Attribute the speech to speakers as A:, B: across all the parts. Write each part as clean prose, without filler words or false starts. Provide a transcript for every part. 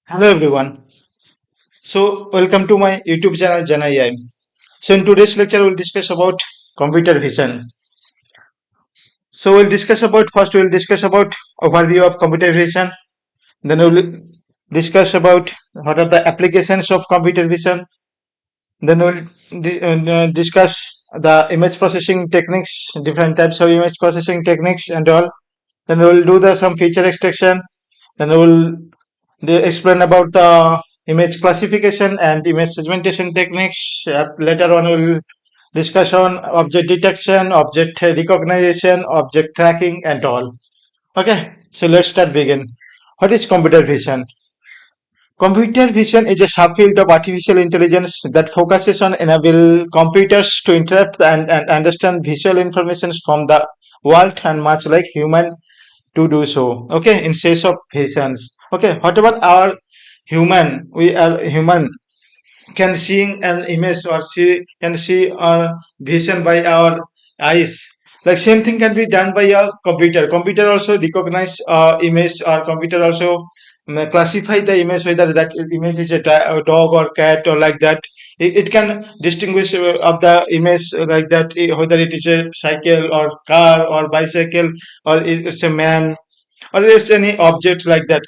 A: Hello everyone. So welcome to my YouTube channel JanaAI. So in today's lecture we'll discuss about computer vision. So we'll discuss about overview of computer vision. Then we'll discuss about what are the applications of computer vision. Then discuss the image processing techniques, different types of image processing techniques and all. Then we'll do the some feature extraction. Then we'll explain about the image classification and image segmentation techniques. Later on, we'll discuss on object detection, object recognition, object tracking, and all. Okay, so let's start begin. What is computer vision? Computer vision is a subfield of artificial intelligence that focuses on enable computers to interpret and understand visual information from the world and much like human to do so. Okay, in case of visions. Okay, what about our human? We are human can seeing an image or see a vision by our eyes. Like same thing can be done by a computer. Computer also recognize image, or computer also classify the image whether that image is a dog or cat or like that. It can distinguish of the image like that, whether it is a cycle or car or bicycle, or it's a man, or it's any object like that.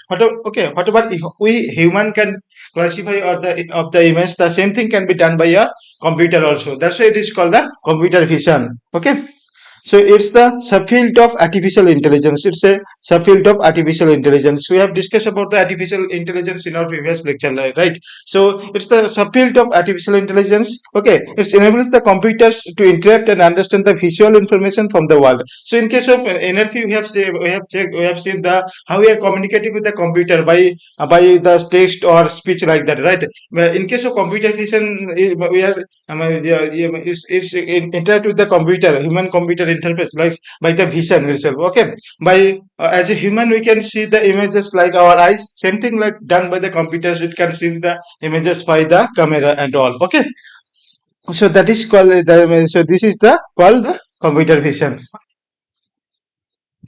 A: Okay, whatever we human can classify or the of the image, the same thing can be done by a computer also. That's why it is called the computer vision. Okay, so it's the subfield of artificial intelligence. It's a subfield of artificial intelligence. We have discussed about the artificial intelligence in our previous lecture, right? So it's the subfield of artificial intelligence. Okay, it enables the computers to interact and understand the visual information from the world. So in case of NLP, we have seen the how we are communicating with the computer by the text or speech like that, right? Well, in case of computer vision, we are interact with the computer, human computer interface, like by the vision itself. Okay, by as a human, we can see the images like our eyes. Same thing like done by the computers. It can see the images by the camera and all. Okay, so that is called so this is the called the computer vision.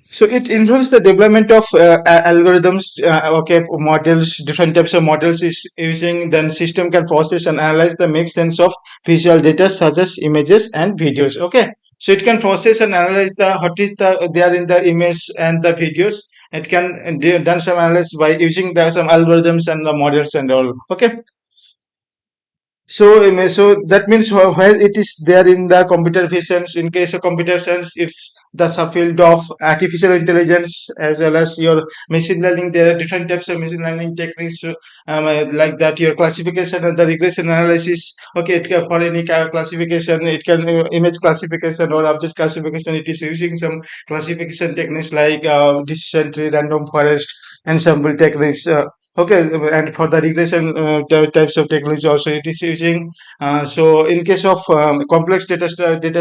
A: So it involves the development of algorithms, okay, for models, different types of models is using. Then system can process and analyze the make sense of visual data such as images and videos. Okay, so it can process and analyze the what is the there in the image and the videos. It can done some analysis by using the some algorithms and the models and all. Okay, so, so that means where it is there in the computer visions. In case of computer science, it's the subfield of artificial intelligence as well as your machine learning. There are different types of machine learning techniques, like that. Your classification and the regression analysis. Okay, it can, for any classification, it can image classification or object classification. It is using some classification techniques like decision tree, random forest, ensemble techniques. Okay, and for the regression types of technology also it is using. So in case of complex data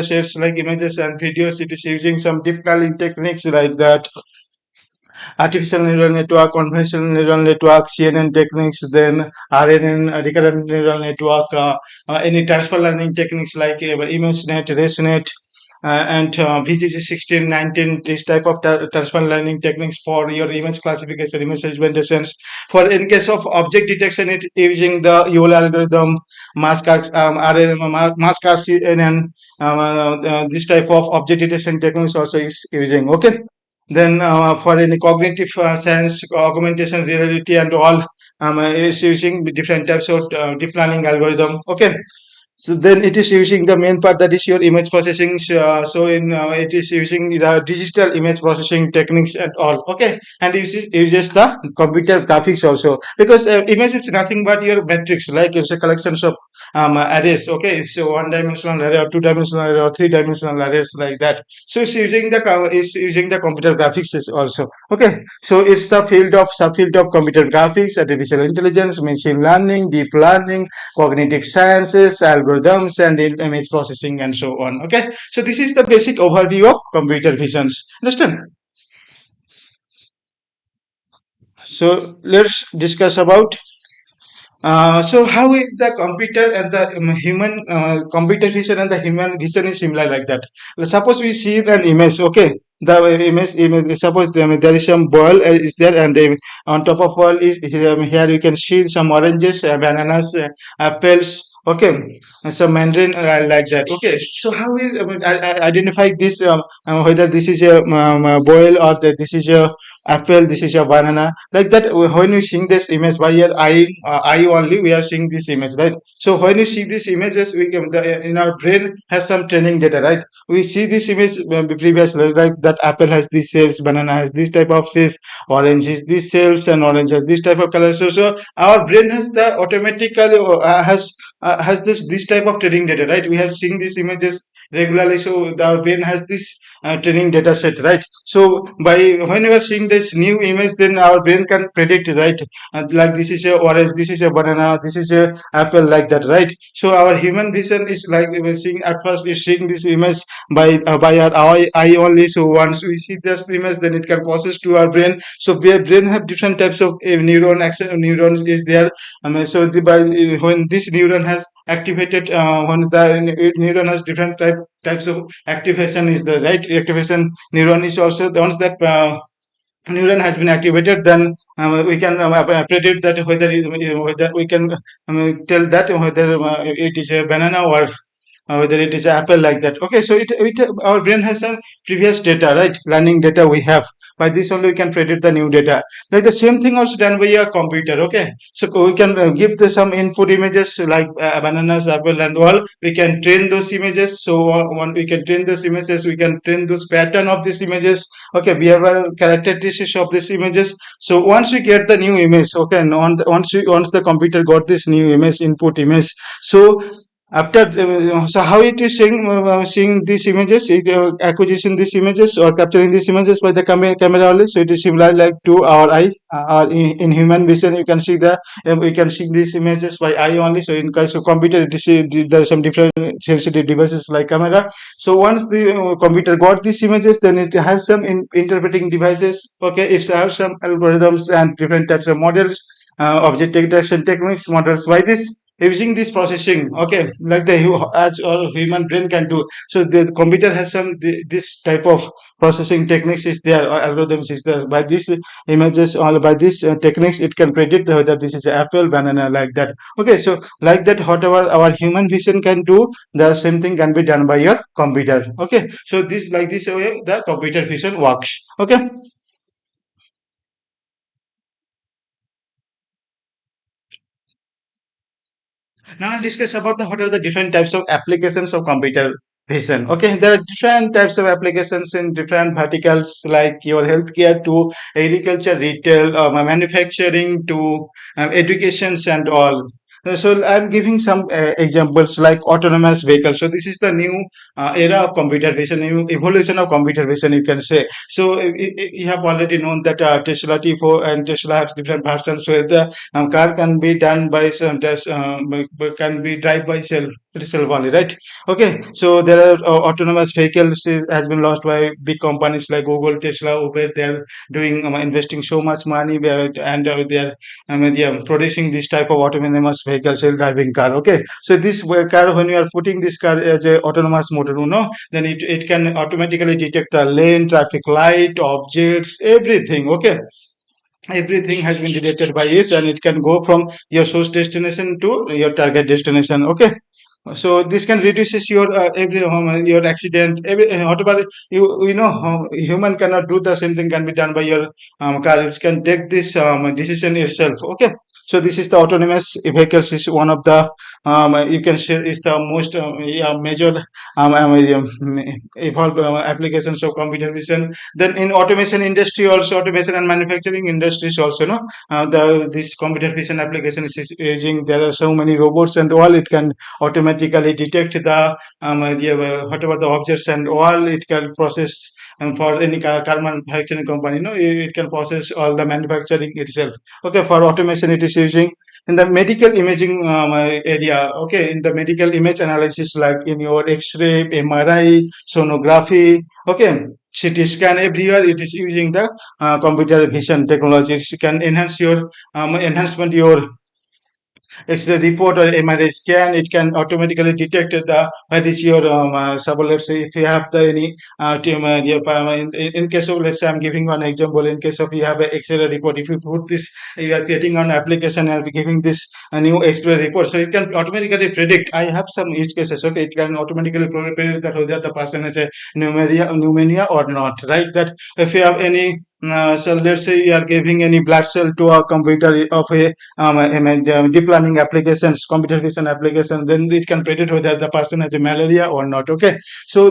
A: sets like images and videos, it is using some deep learning techniques like that. Artificial neural network, conventional neural network, CNN techniques, then RNN, recurrent neural network, any transfer learning techniques like ImageNet, ResNet, and VGG16, 19, this type of transfer learning techniques for your image classification, image segmentations. For in case of object detection, it using the UL algorithm, mask CNN, this type of object detection techniques also is using. Okay. Then for any cognitive science, augmentation reality, and all, is using different types of deep learning algorithm. Okay, so then it is using the main part, that is your image processing. So in it is using the digital image processing techniques and all. Okay, and uses the computer graphics also, because image is nothing but your matrix, like it's a collection of arrays. Okay, so one dimensional array or two dimensional array or three dimensional arrays like that. So it's using the computer graphics is also. Okay, so it's the field of subfield of computer graphics, artificial intelligence, machine learning, deep learning, cognitive sciences, algorithms, and image processing, and so on. Okay, so this is the basic overview of computer visions. Understand? So let's discuss about So how is the computer and the human computer vision and the human vision is similar like that. Suppose we see an image, okay. The image suppose there is some ball is there, and on top of ball is here you can see some oranges, bananas, apples, okay, and some mandarin like that. Okay, so how we identify this whether this is a boil or this is a apple, this is a banana, like that. When we seeing this image by your eye only, we are seeing this image, right? So when you see these images, in our brain has some training data, right? We see this image previously, like that apple has these shapes, banana has this type of shapes, orange is this shapes, and orange has this type of color. So our brain has the automatically has this type of training data, right? We have seen these images regularly, so our brain has this training data set, right? So by when we are seeing this new image, then our brain can predict, right? Like this is a orange, this is a banana, this is a apple, like that, right? So our human vision is like we were seeing at first is seeing this image by our eye only. So once we see this image, then it can process to our brain. So brain have different types of neurons is there. So when this neuron has activated, when the neuron has different types of activation is the right activation neuron is also the ones that neuron has been activated, then we can predict that whether we can tell that whether it is a banana or whether it is apple, like that. Okay, so our brain has some previous data, right? Learning data we have. By this only we can predict the new data. Like the same thing also done by a computer. Okay, so we can give some input images like bananas, apple, and all. We can train those images. So when we can train those images, we can train those pattern of these images. Okay, behavioral characteristics of these images. So once we get the new image, okay, and once the computer got this new image, input image, so after so how it is seeing these images, acquisition these images or capturing these images by the camera only. So it is similar like to our eye, in human vision you can see we can see these images by eye only. So in case of computer, it is there are some different sensitive devices like camera. So once the computer got these images, then it has some interpreting devices. Okay, it has some algorithms and different types of models, object detection techniques, models by this using this processing, okay, like as all human brain can do. So the computer has this type of processing techniques is there, or algorithms is there. By these images or by these techniques, it can predict whether this is apple, banana, like that. Okay, so like that, whatever our human vision can do, the same thing can be done by your computer. Okay, so this like this way the computer vision works. Okay, now I'll discuss about what are the different types of applications of computer vision. Okay, there are different types of applications in different verticals, like your healthcare to agriculture, retail, manufacturing to educations and all. So I'm giving some examples like autonomous vehicles. So this is the new era of computer vision, new evolution of computer vision, you can say. So you have already known that Tesla T4 and Tesla have different versions where the car can be done by some just can be drive by itself only, right? Okay, so there are autonomous vehicles has been launched by big companies like Google, Tesla, Uber. They are doing investing so much money, and they are producing this type of autonomous vehicle, self-driving car. Okay, so this car, when you are putting this car as a autonomous motor, then it can automatically detect the lane, traffic light, objects, everything. Okay, everything has been detected by it, and it can go from your source destination to your target destination. Okay, so this can reduces your your accident, whatever human cannot do, the same thing can be done by your car. It can take this decision itself. Okay, so this is the autonomous vehicles is one of the you can say is the most major evolved applications of computer vision. Then in automation industry also, automation and manufacturing industries also, no, the this computer vision application is using. There are so many robots and all. It can automatically detect the whatever the objects and all. It can process, and for any car manufacturing company, it can process all the manufacturing itself. Okay, for automation it is using in the medical imaging area. Okay, in the medical image analysis, like in your x-ray, MRI, sonography. Okay, CT scan, everywhere it is using the computer vision technology. It can enhance your enhancement your X-ray report or MRI scan, it can automatically detect the what is your suppose let's say if you have the any tumor, in case of, let's say I'm giving one example, in case of you have a X-ray report, if you put this, you are creating an application and giving this a new X-ray report, so it can automatically predict. I have some use cases. Okay, it can automatically predict that whether the person has a pneumonia or not, right? That if you have any so let's say you are giving any blood cell to a computer of a deep learning applications, computer vision application, then it can predict whether the person has a malaria or not. Okay, so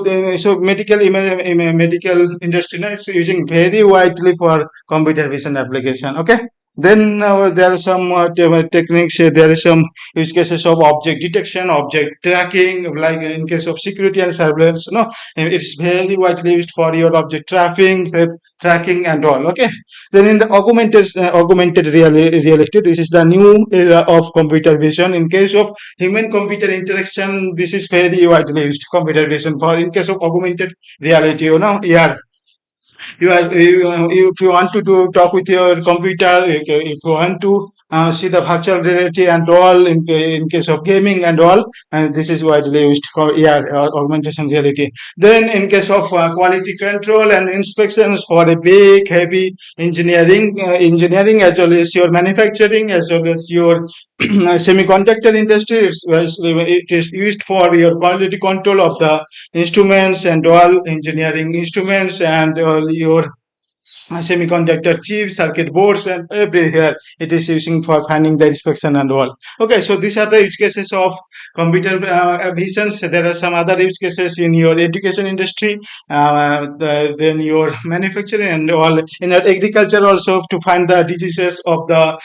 A: medical industry now it's using very widely for computer vision application. Okay, then there are some techniques. There are some use cases of object detection, object tracking, like in case of security and surveillance. No, it's very widely used for your object tracking and all. Okay, then in the augmented reality, this is the new era of computer vision. In case of human computer interaction, this is very widely used computer vision for in case of augmented reality. Yeah, if you want to talk with your computer, if you want to see the virtual reality and all, in case of gaming and all, and this is widely used for augmentation reality. Then in case of quality control and inspections for a big heavy engineering as well as your manufacturing as well as your semiconductor industry, it is used for your quality control of the instruments and all engineering instruments and all your semiconductor chips, circuit boards, and everywhere it is using for finding the inspection and all. Okay, so these are the use cases of computer visions. There are some other use cases in your education industry, then your manufacturing and all, in your agriculture also, to find the diseases of the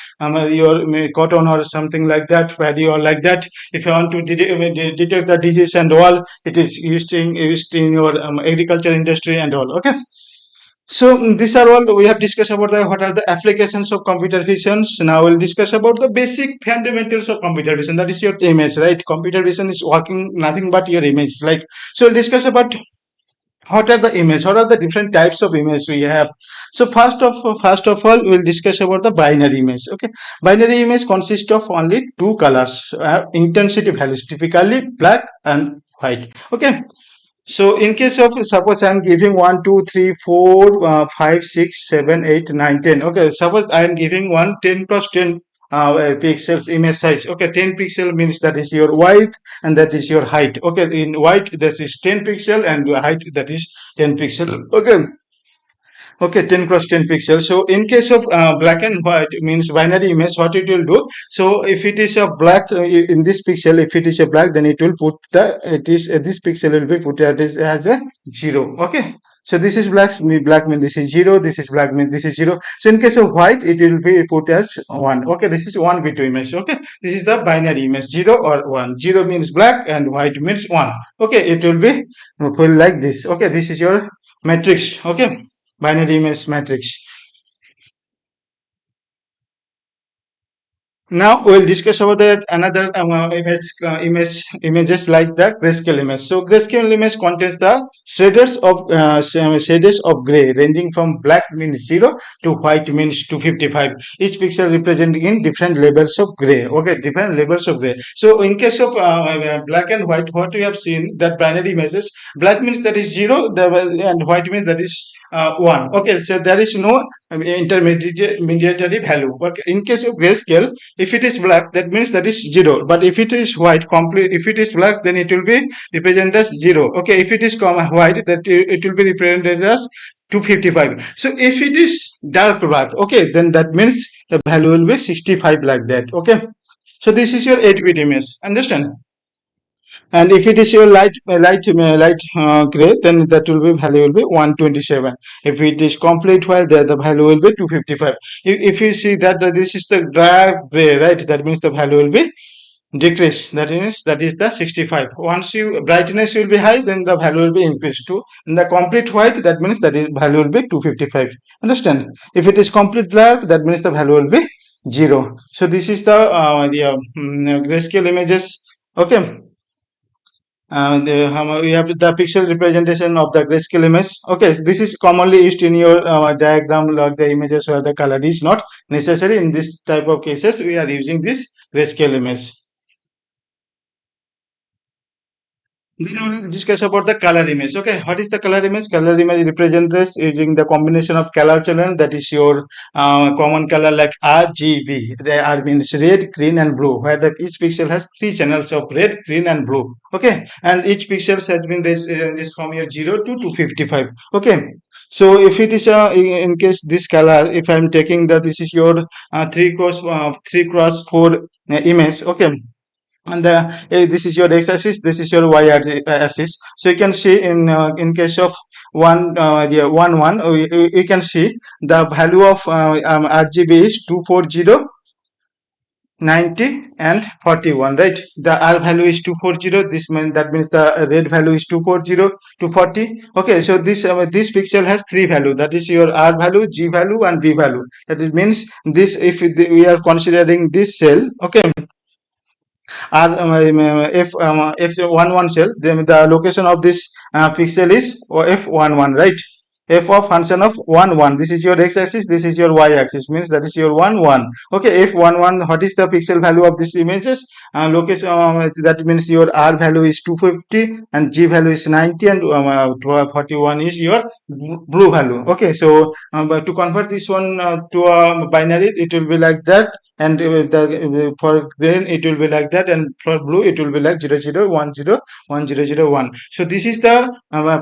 A: your cotton or something like that, paddy or like that. If you want to detect the disease and all, it is used in your agriculture industry and all. Okay, so these are all we have discussed about the what are the applications of computer visions. Now we'll discuss about the basic fundamentals of computer vision. That is your image, right? Computer vision is working nothing but your image. Like, so we'll discuss about what are the image, what are the different types of image we have. So first of all, we'll discuss about the binary image. Okay, binary image consists of only two colors, intensity values, typically black and white. Okay, so in case of suppose I'm giving 1, 2, 3, 4, 5, 6, 7, 8, 9, 10. Okay, suppose I'm giving 10 plus 10 pixels image size. Okay, 10 pixel means that is your width and that is your height. Okay, in width that is 10 pixel and height that is 10 pixel. Okay, okay, 10 cross 10 pixels. So in case of black and white means binary image, what it will do? So if it is a black in this pixel, if it is a black, then it will put this pixel will be put as a 0. Okay. So this is black means this is 0. This is black means this is 0. So in case of white, it will be put as 1. Okay. This is 1 bit image. Okay. This is the binary image, 0 or 1. 0 means black and white means 1. Okay. It will be full like this. Okay. This is your matrix. Okay, binary image matrix. Now we'll discuss about that another images like the grayscale image. So grayscale image contains the shaders of gray ranging from black means 0 to white means 255. Each pixel representing in different levels of gray. Okay, different levels of gray. So in case of black and white, what we have seen that binary images, black means that is 0, and white means that is 1. Okay, so there is no intermediary value. Okay, in case of grayscale, if it is black, that means that is 0. But if it is white, complete. If it is black, then it will be represented as 0. Okay, if it is white, that it will be represented as 255. So if it is dark black, okay, then that means the value will be 65 like that. Okay, so this is your 8-bit image. Understand? And if it is your light gray, then that will be value will be 127. If it is complete white, then the value will be 255. If you see that this is the dark gray, right, that means the value will be decrease. That is the 65. Once you brightness will be high, then the value will be increased to. In the complete white, that means that is value will be 255. Understand? If it is complete black, that means the value will be 0. So this is the grayscale images. Okay. We have the pixel representation of the grayscale image. Okay, so this is commonly used in your diagram, like the images where the color is not necessary. In this type of cases, we are using this grayscale image. Then we'll discuss about the color image. Okay, what is the color image? Color image represents using the combination of color channel, that is your common color like RGB. They are means red, green, and blue. Where the each pixel has three channels of red, green, and blue. Okay, and each pixel has been raised from your 0 to 255. Okay, so if it is in case this color, if I'm taking the this is your 3 cross 4 image. Okay, and this is your x-axis, this is your y-axis. So you can see in case of yeah, 1 1, you can see the value of RGB is 240, 90, and 41, right? The R value is 240. This means that means the red value is 240, 240. Okay, so this pixel has three value, that is your R value, G value, and B value. That it means this, if we are considering this cell, okay, are if x11 cell, then the location of this pixel is f11, right? F of function of 1 1, this is your x-axis, this is your y-axis, means that is your 1 1. Okay, f11, what is the pixel value of this images? Location, that means your R value is 250 and G value is 90, and 41 is your blue value. Okay, so but to convert this one to a binary, it will be like that, and for green it will be like that, and for blue it will be like 00101001. So this is the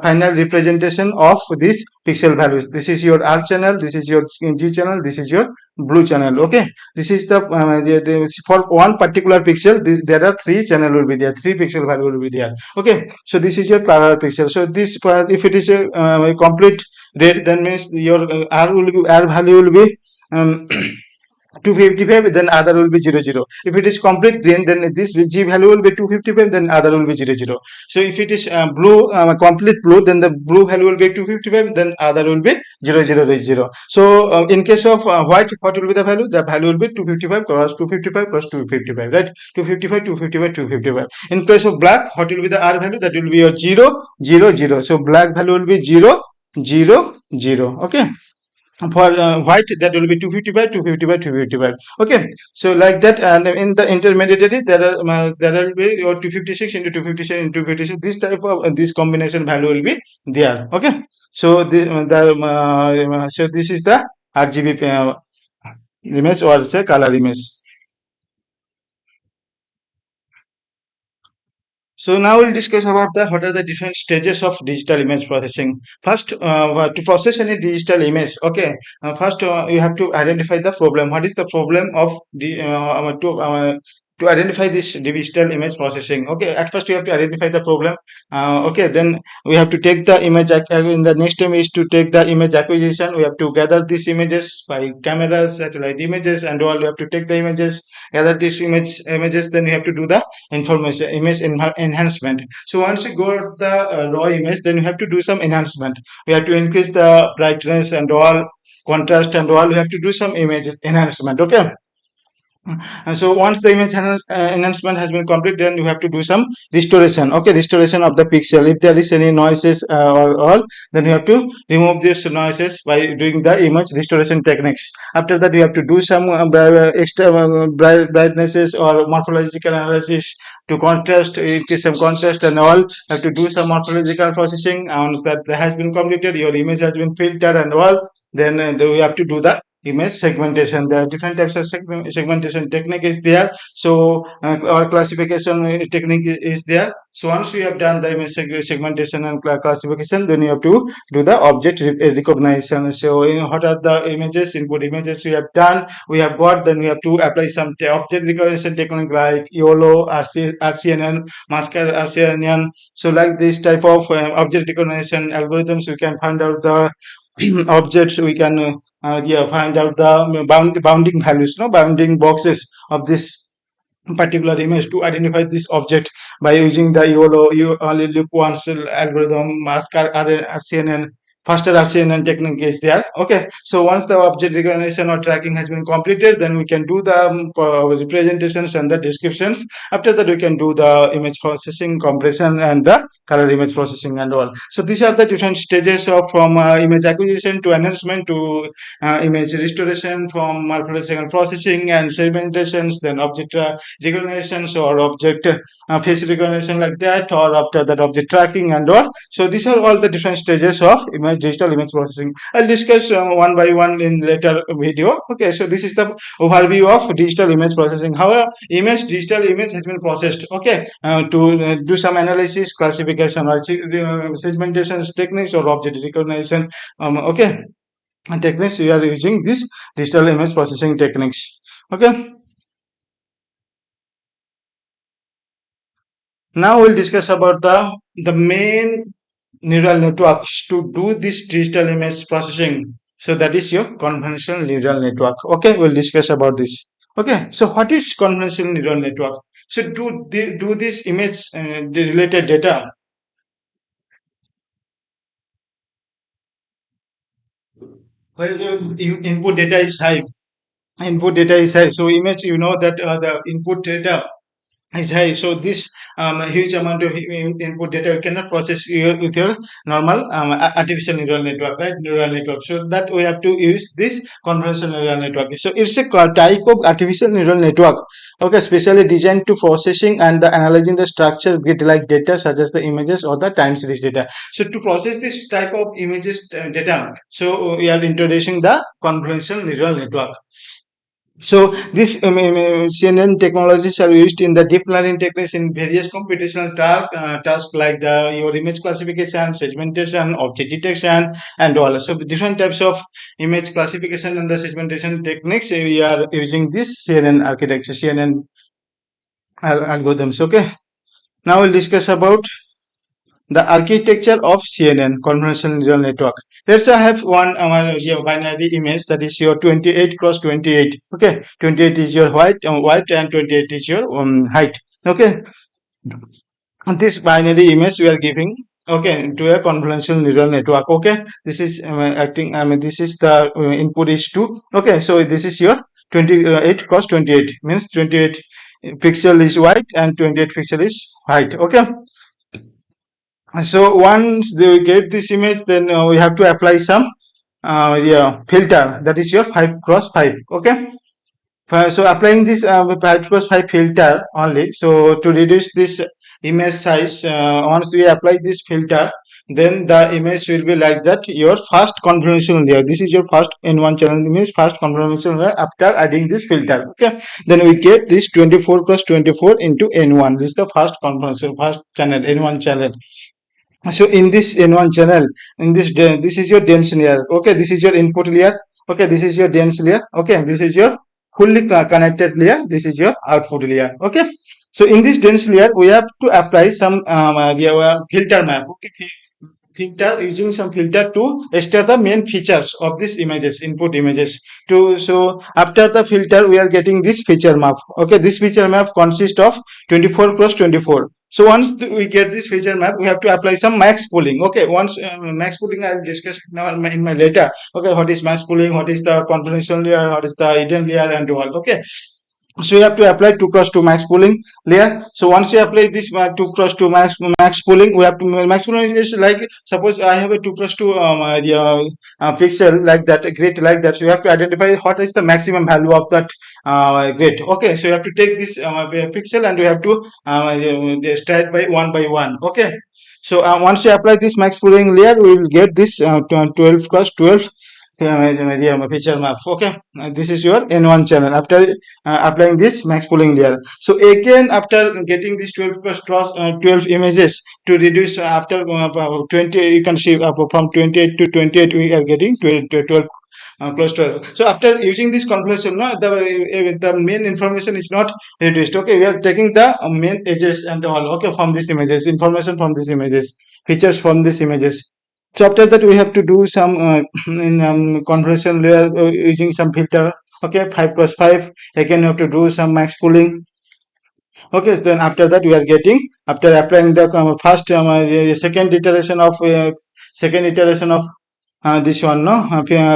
A: final representation of this pixel values. This is your R channel, this is your G channel, this is your blue channel. Okay, this is for one particular pixel, there are three channel will be there, three pixel value will be there. Okay, so this is your color pixel. So this if it is a complete red, then means your R value will be 255, then other will be 00. If it is complete green, then this G value will be 255, then other will be 00. So if it is blue, complete blue, then the blue value will be 255, then other will be 0000. So in case of white, what will be the value? The value will be 255 cross 255 cross 255, right? 255, 255, 255. In case of black, what will be the R value? That will be your 000. So black value will be 000. Okay, for white, that will be 255, 255, 255. Okay, so like that. And in the intermediary, there will be your 256 into 256 into 256. This type of this combination value will be there. Okay, so so this is the RGB image, or say color image. So now we'll discuss about what are the different stages of digital image processing. First, to process any digital image, okay. First, you have to identify the problem. What is the problem of to identify this digital image processing? Okay, at first we have to identify the problem. Okay, then we have to take the image. In the next time is to take the image acquisition. We have to gather these images by cameras, satellite images, and all. We have to take the images, gather these images. Then we have to do the information image enhancement. So once you got the raw image, then you have to do some enhancement. We have to increase the brightness and all, contrast and all. We have to do some image enhancement. Okay, and so once the image enhancement has been complete, then you have to do some restoration. Okay, restoration of the pixel. If there is any noises or all, then you have to remove these noises by doing the image restoration techniques. After that, you have to do some extra brightnesses or morphological analysis to contrast, increase some contrast and all. You have to do some morphological processing. Once that has been completed, your image has been filtered and all, then we have to do the image segmentation. There are different types of segmentation technique is there. So our classification technique is there. So once we have done the image segmentation and classification, then you have to do the object recognition. So what are the images, input images we have done, we have got, then we have to apply some object recognition technique like YOLO, RCNN, masker RCNN. So like this type of object recognition algorithms, we can find out the objects. We can yeah, find out the bounding values, no, bounding boxes of this particular image to identify this object by using the YOLO, you only look once algorithm, mask RCNN. faster RCNN technique is there. Okay, so once the object recognition or tracking has been completed, then we can do the representations and the descriptions. After that, we can do the image processing, compression, and the color image processing and all. So these are the different stages of from image acquisition to enhancement to image restoration, from morphological processing and segmentations, then object recognitions or object face recognition like that, or after that object tracking and all. So these are all the different stages of image digital image processing. I'll discuss one by one in later video. Okay, so this is the overview of digital image processing. How a digital image has been processed. Okay, to do some analysis, classification, or segmentation techniques or object recognition. Okay, techniques we are using this digital image processing techniques. Okay, now we'll discuss about the main neural networks to do this digital image processing. So that is your convolutional neural network. Okay, we'll discuss about this. Okay, so what is convolutional neural network? So do this image the related data. Where the input data is high. Input data is high. So image, you know that the input data is high. So this huge amount of input data you cannot process with your normal artificial neural network, right? Neural network. So that we have to use this convolutional neural network. So it's a type of artificial neural network. Okay, specially designed to processing and the analyzing the structure grid like data such as the images or the time series data. So to process this type of images data, so we are introducing the convolutional neural network. So these CNN technologies are used in the deep learning techniques in various computational tasks like the your image classification, segmentation, object detection, and all. So different types of image classification and the segmentation techniques we are using this CNN architecture, CNN algorithms. Okay. Now we'll discuss about the architecture of CNN, convolutional neural network. Let's say I have one binary image that is your 28 cross 28. Okay, 28 is your white and 28 is your height. Okay, and this binary image we are giving. Okay, to a convolutional neural network. Okay, this is acting. I mean, this is the input is 2. Okay, so this is your 28 cross 28 means 28 pixel is white and 28 pixel is white. Okay, so once they get this image, then we have to apply some filter, that is your 5 cross 5. Okay, so applying this 5 cross 5 filter only, so to reduce this image size, once we apply this filter, then the image will be like that, your first convolutional layer. This is your first N1 channel, means first convolutional layer after adding this filter. Okay, then we get this 24 cross 24 into N1. This is the first convolutional, first channel, N1 channel. So in this N1 channel, in this this is your dense layer. Okay, this is your input layer. Okay, this is your dense layer. Okay, this is your fully connected layer. This is your output layer. Okay, so in this dense layer, we have to apply some filter map. Okay, filter, using some filter to extract the main features of these images, input images. To so after the filter, we are getting this feature map. Okay, this feature map consists of 24 cross 24. So once we get this feature map, we have to apply some max pooling. Okay, once max pooling I will discuss now in my later. Okay, what is max pooling, what is the convolutional layer, what is the hidden layer, and all. Okay, so you have to apply 2 cross 2 max pooling layer. So once you apply this 2 cross 2 max pooling, we have to max pooling is like, suppose I have a 2 cross 2 pixel like that, a grid like that. So you have to identify what is the maximum value of that grid. Okay, so you have to take this pixel and you have to start by one. Okay, so once you apply this max pooling layer, we will get this 12 cross 12 feature map. Okay, this is your N1 channel after applying this max pooling layer. So again, after getting this 12 plus 12 images, to reduce after 20, you can see from 28 to 28 we are getting 12 close to 12. So after using this convolution, no, the main information is not reduced. Okay, we are taking the main edges and all. Okay, from these images, information from these images, features from these images. So after that, we have to do some in convolution layer using some filter. Okay, 5 cross 5. Again, you have to do some max pooling. Okay, then after that, we are getting, after applying the first second iteration of this one, no,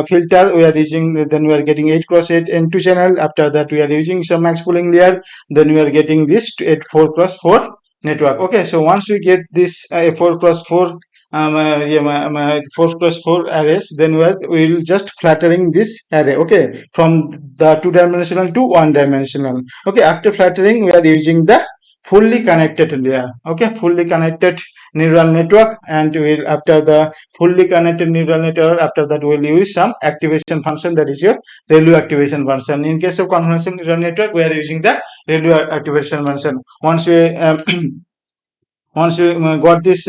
A: filter we are using, then we are getting 8 cross 8 n2 channel. After that we are using some max pooling layer, then we are getting this 8 4 cross 4 network. Okay, so once we get this 4 cross 4 yeah, 4 cross 4 arrays, then we will just flattering this array, okay, from the two-dimensional to one-dimensional. Okay, after flattering we are using the fully connected layer, okay, fully connected neural network, and we'll after the fully connected neural network, after that we'll use some activation function, that is your ReLU activation function. In case of convolutional neural network, we are using the ReLU activation function. Once we once you got this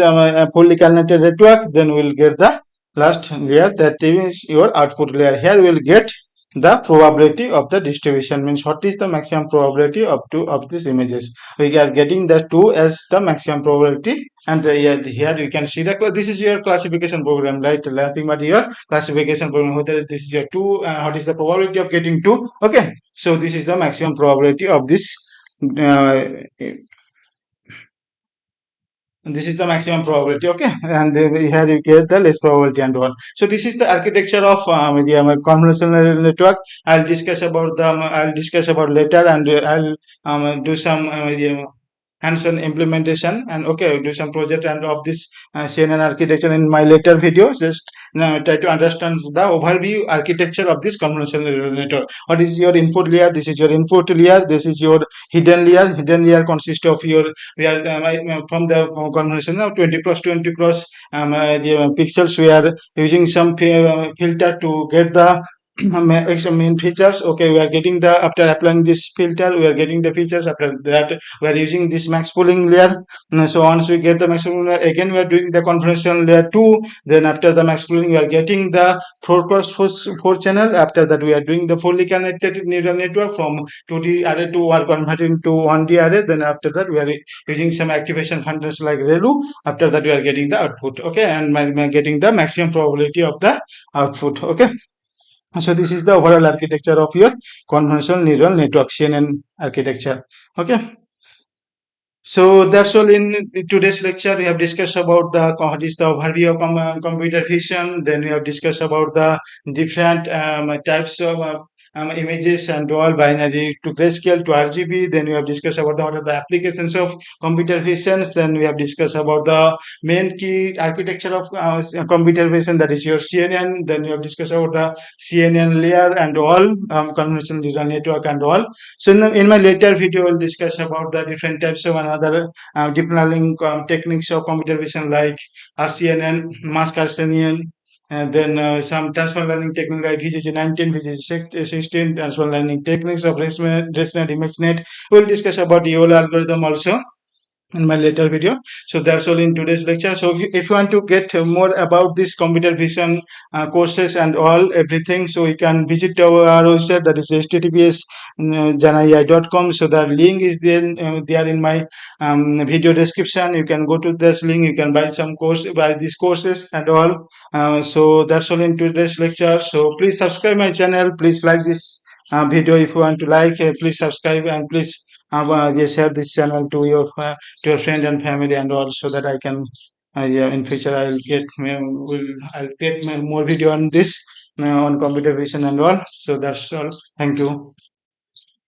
A: fully connected network, then we'll get the last layer, that is your output layer. Here we'll get the probability of the distribution, means what is the maximum probability of these images. We are getting the 2 as the maximum probability, and here you can see the this is your classification program, right? Nothing but your classification program, whether this is your 2, what is the probability of getting 2. Okay, so this is the maximum probability of this uh, this is the maximum probability, okay, and here you get the less probability and all. So this is the architecture of convolutional network. I'll discuss about later, and I'll do some hands-on implementation, and okay, do some project and of this CNN architecture in my later videos. Just try to understand the overview architecture of this convolutional neural network. What is your input layer? This is your input layer. This is your hidden layer. Hidden layer consists of your, we are from the convolutional 20 cross 20 cross the pixels. We are using some filter to get the extra main features. Okay, we are getting the, after applying this filter, we are getting the features. After that we are using this max pooling layer. So once we get the max pooling layer, again we are doing the convolutional layer 2. Then after the max pooling, we are getting the 4 cross 4 channel. After that we are doing the fully connected neural network. From 2D array to are converting to 1D array. Then after that we are using some activation functions like ReLU. After that we are getting the output, okay, and getting the maximum probability of the output. Okay, so this is the overall architecture of your convolutional neural network, CNN architecture. Okay, so that's all in today's lecture. We have discussed about the what is the overview of computer vision. Then we have discussed about the different types of images and all, binary to grayscale to RGB. Then we have discussed about what are the applications of computer visions. Then we have discussed about the main key architecture of computer vision, that is your CNN. Then we have discussed about the CNN layer and all, convolutional neural network and all. So in my later video, we'll discuss about the different types of another deep learning techniques of computer vision, like RCNN, mask RCNN, and then some transfer learning technique like VGG19, VGG16, transfer learning techniques of ResNet, ImageNet. We'll discuss about the EOL algorithm also in my later video. So that's all in today's lecture. So if you want to get more about this computer vision courses and all everything, so you can visit our website, that is https janaai.com. so the link is there in my video description. You can go to this link, you can buy these courses and all. So that's all in today's lecture. So please subscribe my channel, please like this video. If you want to like, please subscribe, and please share this channel to your friend and family and all, so that I can yeah, in future I'll get more video on this on computer vision and all. So that's all. Thank you.